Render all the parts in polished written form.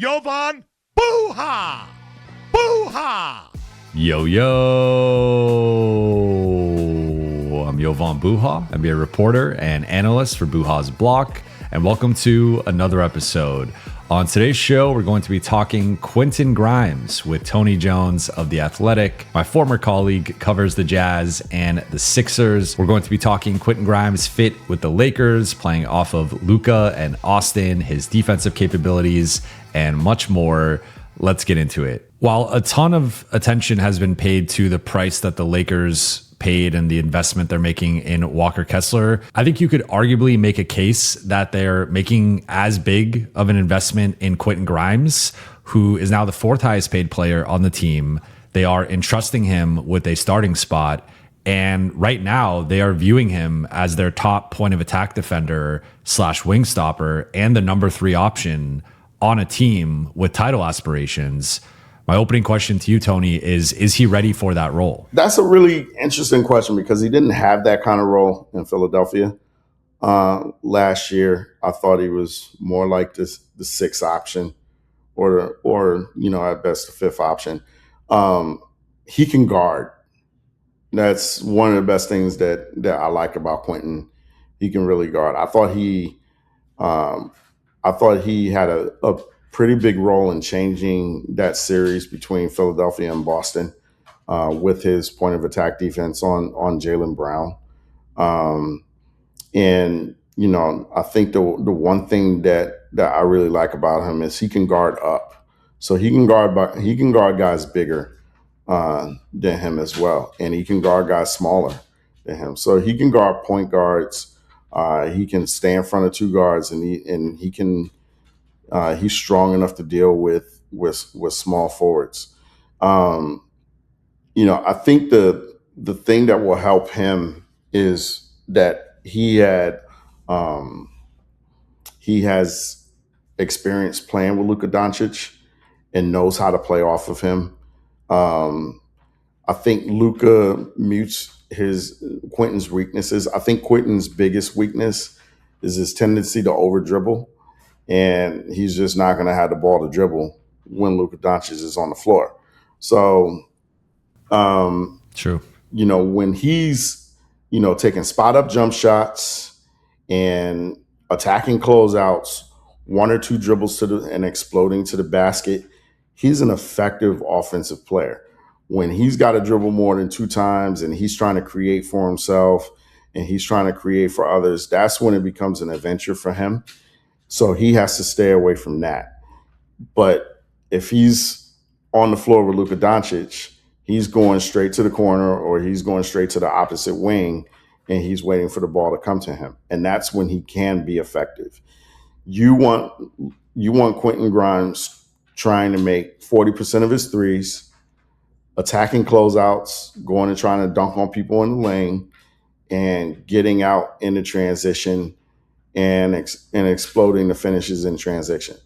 Jovan Buha! Buha! Yo, yo! I'm Jovan Buha. I'm a reporter and analyst for Buha's Block, and welcome to another episode. On today's show, we're going to be talking Quentin Grimes with Tony Jones of The Athletic. My former colleague covers the Jazz and the Sixers. We're going to be talking Quentin Grimes' fit with the Lakers, playing off of Luka and Austin, his defensive capabilities, and much more. Let's get into it. While a ton of attention has been paid to the price that the Lakers paid and the investment they're making in Walker Kessler, I think you could arguably make a case that they're making as big of an investment in Quentin Grimes, who is now the fourth highest paid player on the team. They are entrusting him with a starting spot. And right now they are viewing him as their top point of attack defender / wing stopper and the number 3 option on a team with title aspirations. My opening question to you, Tony, is he ready for that role? That's a really interesting question because he didn't have that kind of role in Philadelphia last year. I thought he was more like the 6th option or at best the 5th option. He can guard. That's one of the best things that I like about Quentin. He can really guard. I thought he had a pretty big role in changing that series between Philadelphia and Boston with his point of attack defense on Jaylen Brown. And I think the one thing that I really like about him is he can guard up. So he can guard guys bigger than him as well, and he can guard guys smaller than him. So he can guard point guards. He can stay in front of 2 guards, and he can. He's strong enough to deal with small forwards. I think the thing that will help him is that he has experience playing with Luka Doncic and knows how to play off of him. I think Luka mutes Quentin's weaknesses. I think Quentin's biggest weakness is his tendency to over dribble. And he's just not going to have the ball to dribble when Luka Doncic is on the floor. So, true. When he's, taking spot up jump shots and attacking closeouts, 1 or 2 dribbles and exploding to the basket, he's an effective offensive player. When he's got to dribble more than 2 times and he's trying to create for himself and he's trying to create for others, that's when it becomes an adventure for him. So he has to stay away from that. But if he's on the floor with Luka Doncic, he's going straight to the corner or he's going straight to the opposite wing and he's waiting for the ball to come to him. And that's when he can be effective. You want Quentin Grimes trying to make 40% of his threes, attacking closeouts, going and trying to dunk on people in the lane, and getting out in the transition and exploding the finishes in transition,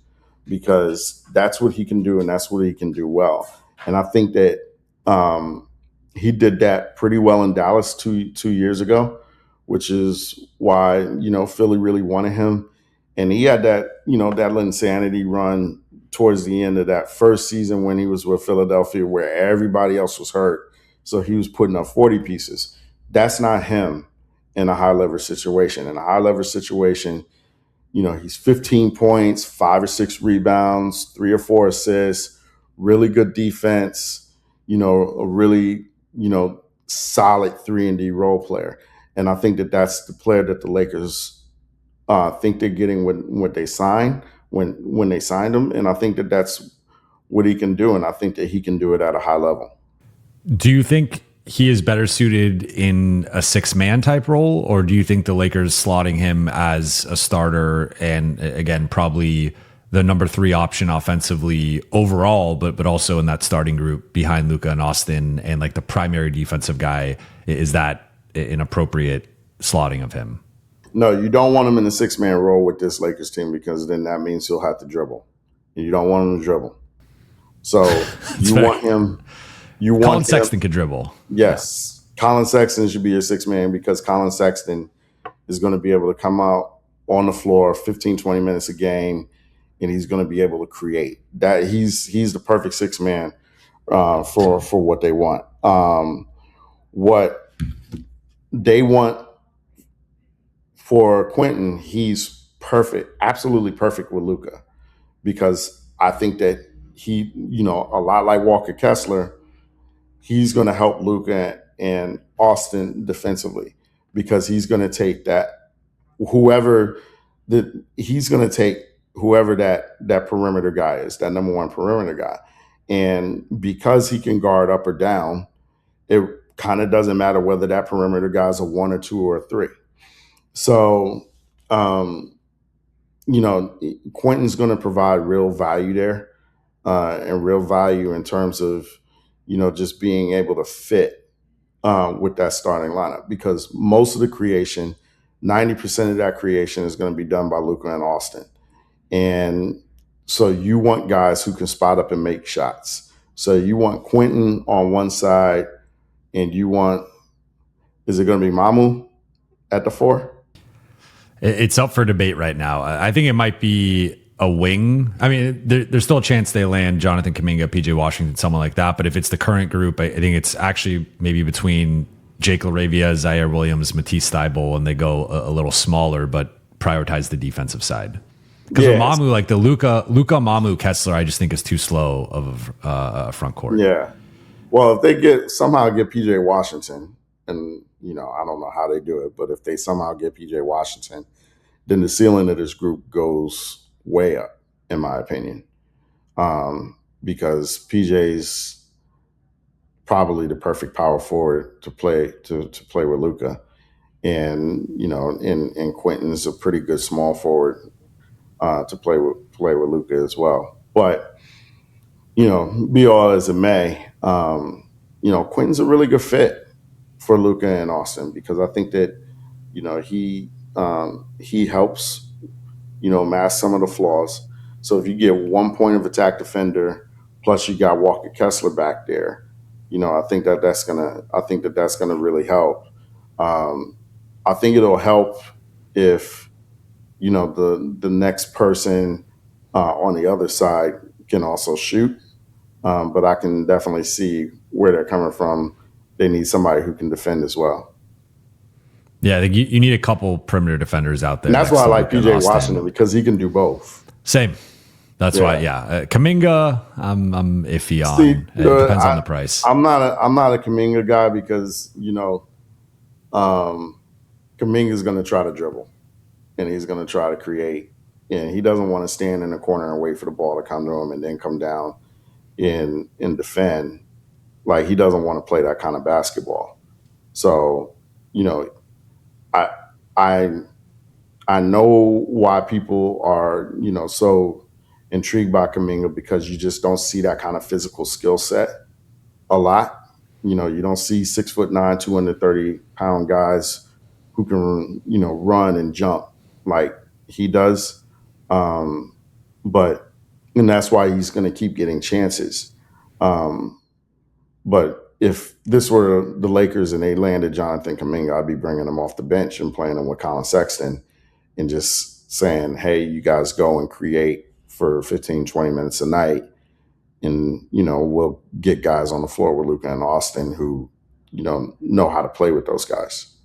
because that's what he can do and that's what he can do well. And I think that he did that pretty well in Dallas two years ago, which is why, Philly really wanted him. And he had that little insanity run towards the end of that first season when he was with Philadelphia where everybody else was hurt. So he was putting up 40 pieces. That's not him in a high leverage situation. In a high leverage situation, he's 15 points, 5 or 6 rebounds, 3 or 4 assists, really good defense, a really, solid 3-and-D role player. And I think that that's the player that the Lakers think they're getting when they signed him. And I think that that's what he can do. And I think that he can do it at a high level. Do you think he is better suited in a 6-man type role, or do you think the Lakers slotting him as a starter and, again, probably the number 3 option offensively overall, but also in that starting group behind Luka and Austin and like the primary defensive guy, is that an appropriate slotting of him? No, you don't want him in the 6-man role with this Lakers team, because then that means he'll have to dribble. And you don't want him to dribble. So you want him. Colin Sexton could dribble. Yes. Yeah. Colin Sexton should be your 6-man, because Colin Sexton is going to be able to come out on the floor 15, 20 minutes a game and he's going to be able to create. That he's the perfect six man for what they want. What they want for Quentin, he's perfect, absolutely perfect with Luka, because I think that he, a lot like Walker Kessler, he's going to help Luka and Austin defensively, because he's going to take whoever that perimeter guy is, that number one perimeter guy. And because he can guard up or down, it kind of doesn't matter whether that perimeter guy is a 1 or 2 or a 3. So, Quentin's going to provide real value there, and real value in terms of, just being able to fit with that starting lineup, because most of the creation, 90% of that creation is going to be done by Luka and Austin. And so you want guys who can spot up and make shots. So you want Quentin on one side, and is it going to be Mamu at the 4? It's up for debate right now. I think it might be a wing. I mean, there's still a chance they land Jonathan Kuminga, PJ Washington, someone like that. But if it's the current group, I think it's actually maybe between Jake LaRavia, Zaire Williams, Matisse Thybulle, and they go a little smaller, but prioritize the defensive side. Because with Mamu, like the Luka Mamu Kessler, I just think is too slow of a front court. Yeah. Well, if they somehow get PJ Washington, and I don't know how they do it, but if they somehow get PJ Washington, then the ceiling of this group goes way up, in my opinion, because PJ's probably the perfect power forward to play with Luka, and and Quentin's a pretty good small forward to play with Luka as well. But be all as it may, Quentin's a really good fit for Luka and Austin, because I think that he helps mask some of the flaws. So if you get 1 point of attack defender, plus you got Walker Kessler back there, I think that's gonna really help. I think it'll help if the next person on the other side can also shoot, but I can definitely see where they're coming from. They need somebody who can defend as well. Yeah, I think you need a couple perimeter defenders out there. And that's why I like PJ Washington, because he can do both. Same. That's why, Kuminga, I'm iffy on. It depends on the price. I'm not a Kuminga guy, because Kuminga's going to try to dribble, and he's going to try to create, and he doesn't want to stand in the corner and wait for the ball to come to him and then come down and defend. Like, he doesn't want to play that kind of basketball. So, I know why people are, so intrigued by Kuminga, because you just don't see that kind of physical skill set a lot. You don't see 6'9", 230-pound guys who can, run and jump like he does. And that's why he's going to keep getting chances. But if this were the Lakers and they landed Jonathan Kuminga, I'd be bringing him off the bench and playing him with Colin Sexton and just saying, hey, you guys go and create for 15, 20 minutes a night. And, we'll get guys on the floor with Luka and Austin who, know how to play with those guys.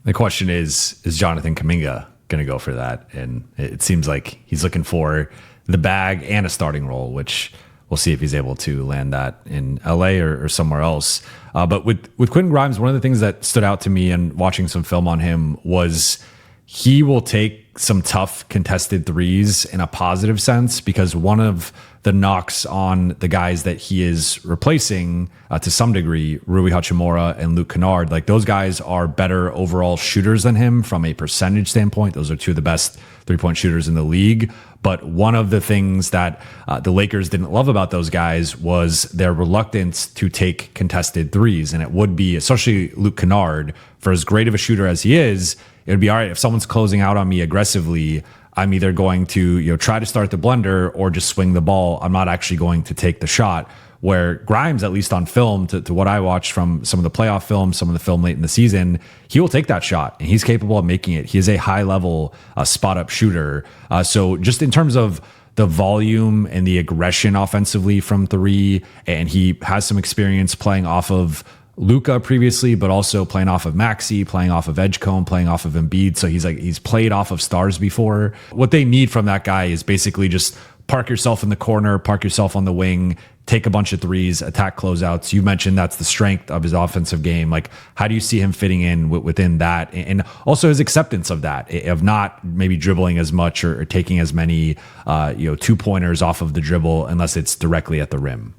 The question is Jonathan Kuminga going to go for that? And it seems like he's looking for the bag and a starting role, which we'll see if he's able to land that in LA or somewhere else. But with Quentin Grimes, one of the things that stood out to me and watching some film on him was he will take some tough contested threes in a positive sense, because one of the knocks on the guys that he is replacing to some degree, Rui Hachimura and Luke Kennard, like those guys are better overall shooters than him from a percentage standpoint. Those are two of the best three-point shooters in the league. But one of the things that the Lakers didn't love about those guys was their reluctance to take contested threes. And it would be, especially Luke Kennard, for as great of a shooter as he is, it would be, all right, if someone's closing out on me aggressively, I'm either going to try to start the blender or just swing the ball. I'm not actually going to take the shot. where Grimes, at least on film, to what I watched from some of the playoff film, some of the film late in the season, he will take that shot and he's capable of making it. He is a high level spot up shooter. So just in terms of the volume and the aggression offensively from three, and he has some experience playing off of Luka previously, but also playing off of Maxey, playing off of Edgecombe, playing off of Embiid. So he's played off of stars before. What they need from that guy is basically just park yourself in the corner, park yourself on the wing, take a bunch of threes, attack closeouts. You mentioned that's the strength of his offensive game. Like, how do you see him fitting in within that? And also his acceptance of that, of not maybe dribbling as much or taking as many, 2-pointers off of the dribble unless it's directly at the rim.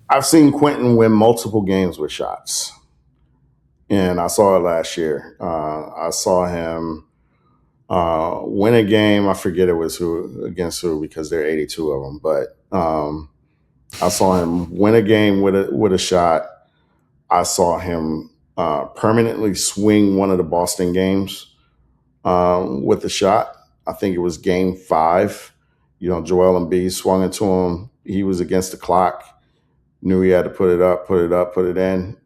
I've seen Quentin win multiple games with shots, and I saw it last year. I saw him win a game. I forget it was against who because there are 82 of them, but I saw him win a game with a shot. I saw him permanently swing one of the Boston games with a shot. I think it was game 5. Joel Embiid swung it to him. He was against the clock. Knew he had to put it in.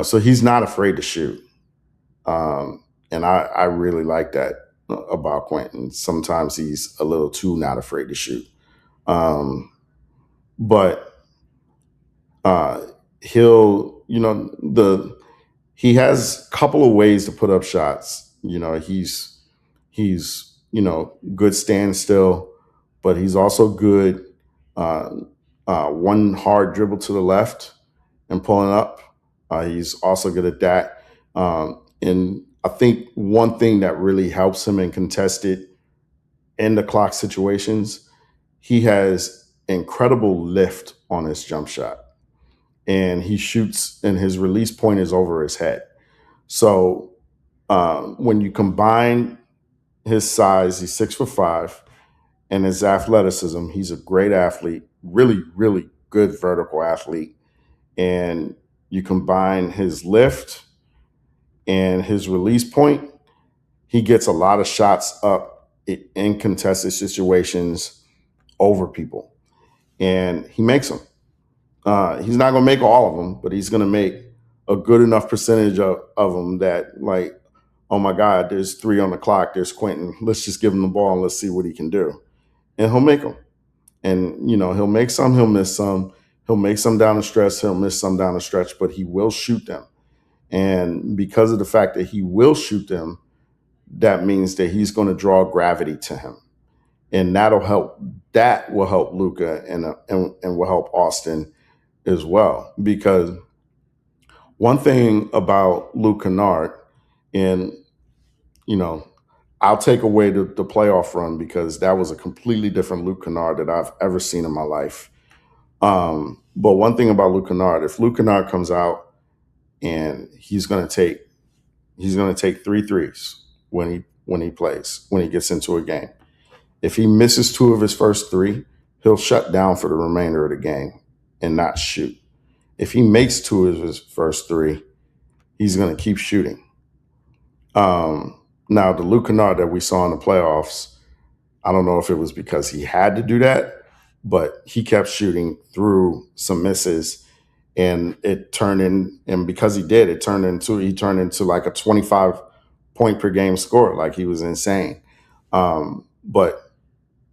So he's not afraid to shoot. And I really like that about Quentin. Sometimes he's a little too not afraid to shoot. But he has a couple of ways to put up shots. He's good standstill, but he's also good one hard dribble to the left and pulling up. He's also good at that. And I think one thing that really helps him in contested end the clock situations, he has incredible lift on his jump shot. And he shoots and his release point is over his head. So when you combine his size, he's 6'5", and his athleticism, he's a great athlete, really, really good vertical athlete. And you combine his lift and his release point, he gets a lot of shots up in contested situations over people. And he makes them. He's not going to make all of them, but he's going to make a good enough percentage of them that, like, oh my God, there's 3 on the clock, there's Quentin. Let's just give him the ball and let's see what he can do. And he'll make them. And, he'll make some, he'll miss some. He'll make some down the stretch, he'll miss some down the stretch, but he will shoot them. And because of the fact that he will shoot them, that means that he's going to draw gravity to him. And that will help Luka and will help Austin as well. Because one thing about Luke Kennard, and, I'll take away the playoff run because that was a completely different Luke Kennard that I've ever seen in my life. But one thing about Luke Kennard, if Luke Kennard comes out and he's going to take 3 threes when he plays, when he gets into a game. If he misses 2 of his first 3, he'll shut down for the remainder of the game and not shoot. If he makes 2 of his first 3, he's going to keep shooting. Now, the Luke Kennard that we saw in the playoffs, I don't know if it was because he had to do that, but he kept shooting through some misses, and it turned in. And because he did, he turned into like a 25-point per game score. Like, he was insane. But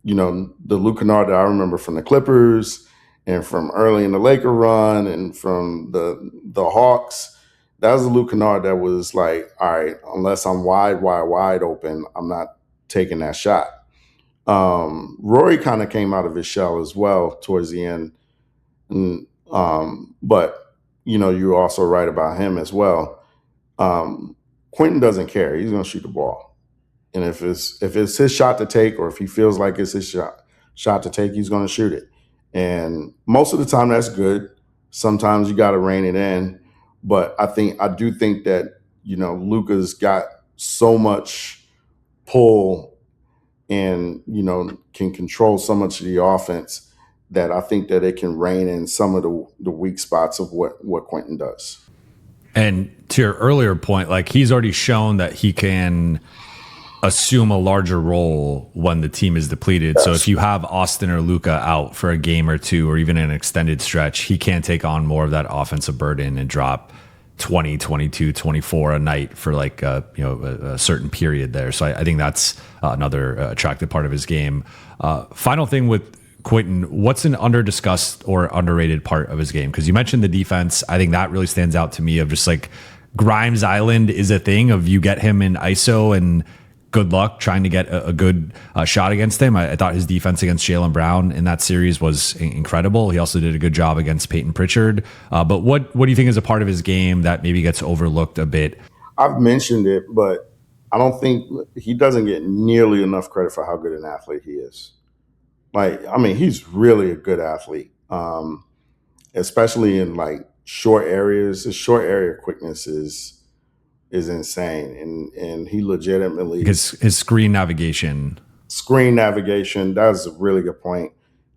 the Luke Kennard that I remember from the Clippers and from early in the Laker run and from the Hawks, that was the Luke Kennard that was like, all right, unless I'm wide open, I'm not taking that shot. Rory kind of came out of his shell as well towards the end. But, you're also right about him as well. Quentin doesn't care. He's going to shoot the ball. And if it's his shot to take, or if he feels like it's his shot to take, he's going to shoot it. And most of the time that's good. Sometimes you got to rein it in. But I do think that, Luka's got so much pull and, can control so much of the offense that I think that it can rein in some of the weak spots of what Quentin does. And to your earlier point, like, he's already shown that he can assume a larger role when the team is depleted. Yes. So if you have Austin or Luka out for a game or two, or even an extended stretch, he can't take on more of that offensive burden and drop 20, 22, 24 a night for like a certain period there. So I think that's another attractive part of his game. Final thing with Quentin, what's an under-discussed or underrated part of his game? Because you mentioned the defense. I think that really stands out to me, of just like Grimes Island is a thing of you get him in ISO and good luck trying to get a good shot against him. I thought his defense against Jaylen Brown in that series was incredible. He also did a good job against Peyton Pritchard. But what do you think is a part of his game that maybe gets overlooked a bit? I've mentioned it, but I don't think he doesn't get nearly enough credit for how good an athlete he is. Like, I mean, he's really a good athlete, especially in like short areas. His short area quickness is insane, and he legitimately His screen navigation. That's a really good point.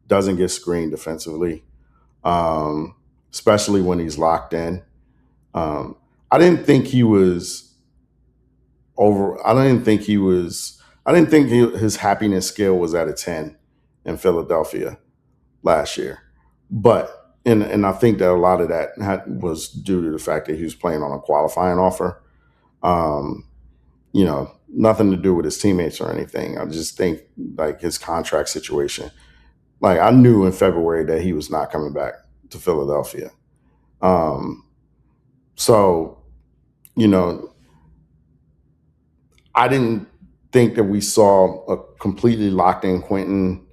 Doesn't get screened defensively, especially when he's locked in. I didn't think his happiness scale was at a 10 in Philadelphia last year, but and I think that a lot of that was due to the fact that he was playing on a qualifying offer. Nothing to do with his teammates or anything. I just think like his contract situation. Like, I knew in February that he was not coming back to Philadelphia. I didn't think that we saw a completely locked in Quentin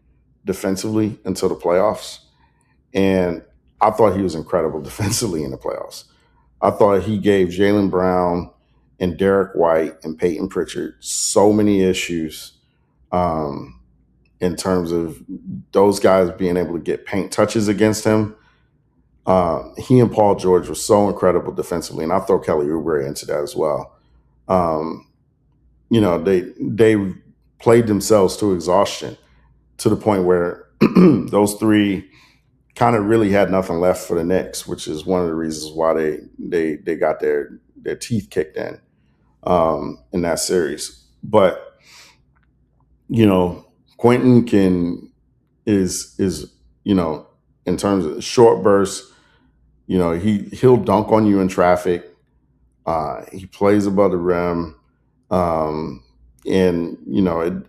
defensively until the playoffs. And I thought he was incredible defensively in the playoffs. I thought he gave Jaylen Brown and Derek White and Peyton Pritchard so many issues in terms of those guys being able to get paint touches against him. He and Paul George were so incredible defensively, and I throw Kelly Oubre into that as well. They played themselves to exhaustion to the point where those three kind of really had nothing left for the Knicks, which is one of the reasons why they got their teeth kicked in that series. But Quentin is in terms of short bursts, he'll dunk on you in traffic. He plays above the rim,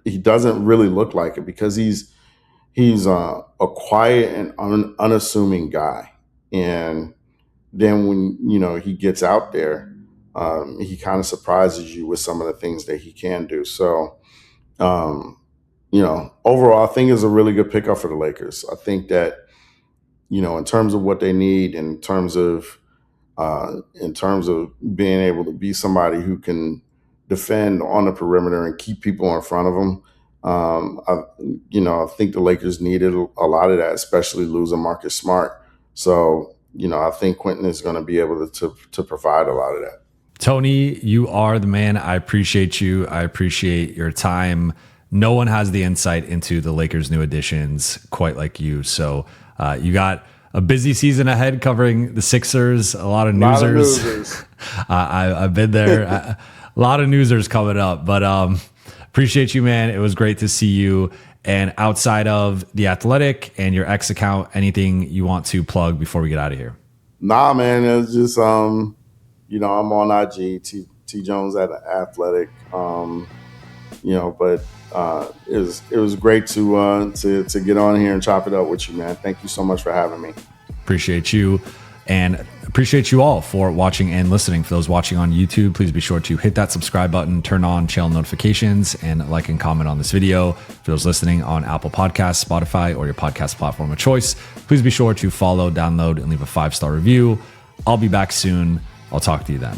he doesn't really look like it because he's a quiet and unassuming guy. And then when he gets out there, he kind of surprises you with some of the things that he can do. So, overall, I think it's a really good pickup for the Lakers. I think that, in terms of what they need, in terms of being able to be somebody who can defend on the perimeter and keep people in front of them, I think the Lakers needed a lot of that, especially losing Marcus Smart. So, I think Quentin is going to be able to provide a lot of that. Tony, you are the man. I appreciate you. I appreciate your time. No one has the insight into the Lakers' new additions quite like you. So you got a busy season ahead covering the Sixers. A lot of newsers. I've been there. A lot of newsers coming up. But appreciate you, man. It was great to see you. And outside of The Athletic and your X account, anything you want to plug before we get out of here? Nah, man. It's just, I'm on IG, T Jones at The Athletic. But it was great to get on here and chop it up with you, man. Thank you so much for having me. Appreciate you, and appreciate you all for watching and listening. For those watching on YouTube, please be sure to hit that subscribe button, turn on channel notifications, and like and comment on this video. For those listening on Apple Podcasts, Spotify, or your podcast platform of choice, please be sure to follow, download, and leave a 5-star review. I'll be back soon. I'll talk to you then.